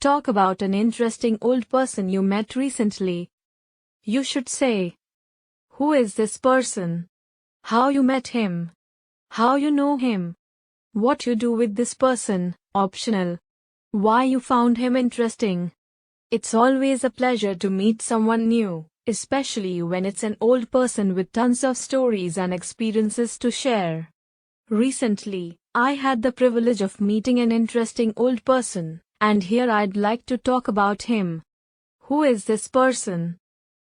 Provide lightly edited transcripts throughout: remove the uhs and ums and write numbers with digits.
Talk about an interesting old person you met recently. You should say, who is this person? How you met him? How you know him? What you do with this person, optional. Why you found him interesting. It's always a pleasure to meet someone new, especially when it's an old person with tons of stories and experiences to share. Recently, I had the privilege of meeting an interesting old person, and here I'd like to talk about him. Who is this person?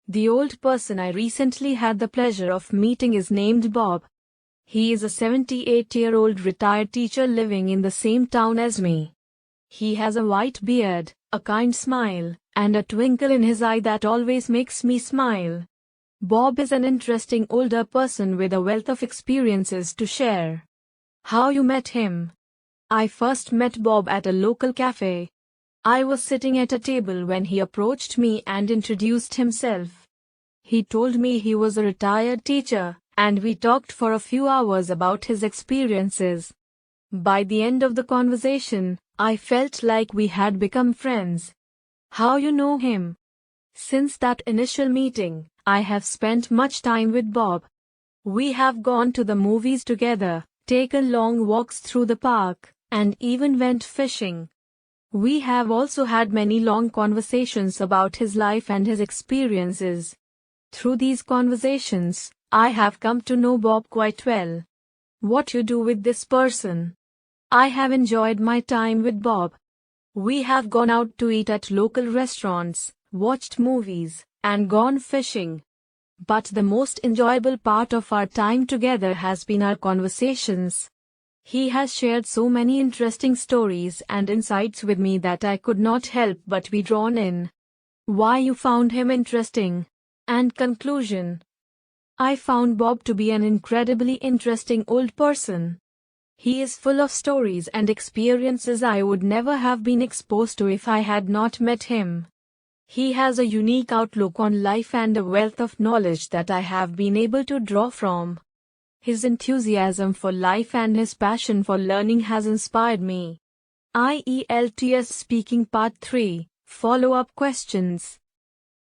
The old person I recently had the pleasure of meeting is named Bob. He is a 78-year-old retired teacher living in the same town as me. He has a white beard, a kind smile, and a twinkle in his eye that always makes me smile. Bob is an interesting older person with a wealth of experiences to share. How you met him? I first met Bob at a local cafe. I was sitting at a table when he approached me and introduced himself. He told me he was a retired teacher, and we talked for a few hours about his experiences. By the end of the conversation, I felt like we had become friends. How you know him? Since that initial meeting, I have spent much time with Bob. We have gone to the movies together, taken long walks through the park, and even went fishing. We have also had many long conversations about his life and his experiences. Through these conversations, I have come to know Bob quite well. What you do with this person? I have enjoyed my time with Bob. We have gone out to eat at local restaurants, watched movies, and gone fishing. But the most enjoyable part of our time together has been our conversations. He has shared so many interesting stories and insights with me that I could not help but be drawn in. Why you found him interesting? And conclusion. I found Bob to be an incredibly interesting old person. He is full of stories and experiences I would never have been exposed to if I had not met him. He has a unique outlook on life and a wealth of knowledge that I have been able to draw from. His enthusiasm for life and his passion for learning has inspired me. IELTS Speaking Part 3, Follow-up Questions.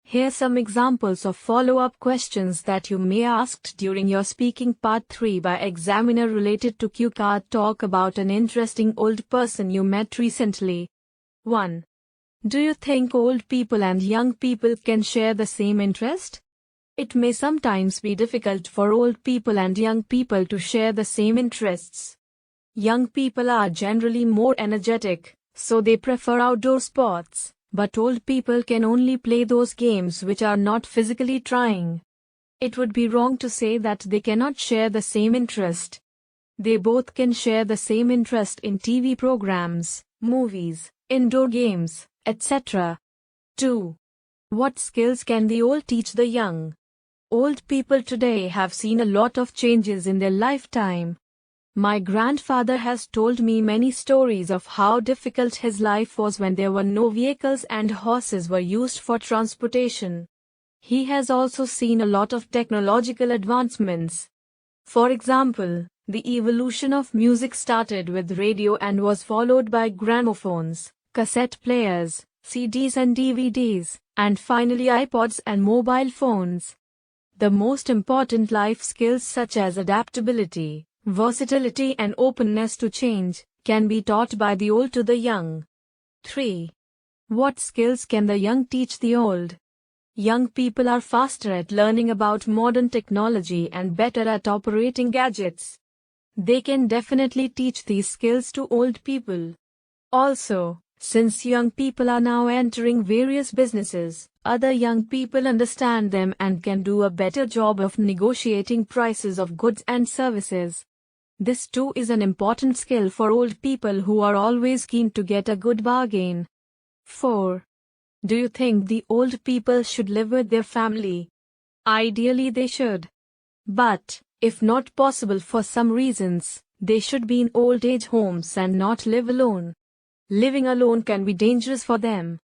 Here are some examples of follow-up questions that you may asked during your speaking part 3 by examiner related to Cue Card. Talk about an interesting old person you met recently. 1. Do you think old people and young people can share the same interest? It may sometimes be difficult for old people and young people to share the same interests. Young people are generally more energetic, so they prefer outdoor sports. But old people can only play those games which are not physically trying. It would be wrong to say that they cannot share the same interest. They both can share the same interest in TV programs, movies, indoor games, etc. 2. What skills can the old teach the young? Old people today have seen a lot of changes in their lifetime. My grandfather has told me many stories of how difficult his life was when there were no vehicles and horses were used for transportation. He has also seen a lot of technological advancements. For example, the evolution of music started with radio and was followed by gramophones, cassette players, CDs and DVDs, and finally iPods and mobile phones. The most important life skills such as adaptability, versatility and openness to change can be taught by the old to the young. 3. What skills can the young teach the old? Young people are faster at learning about modern technology and better at operating gadgets. They can definitely teach these skills to old people. Also, since young people are now entering various businesses, other young people understand them and can do a better job of negotiating prices of goods and services. This too is an important skill for old people who are always keen to get a good bargain. 4. Do you think the old people should live with their family? Ideally they should. But, if not possible for some reasons, they should be in old age homes and not live alone. Living alone can be dangerous for them,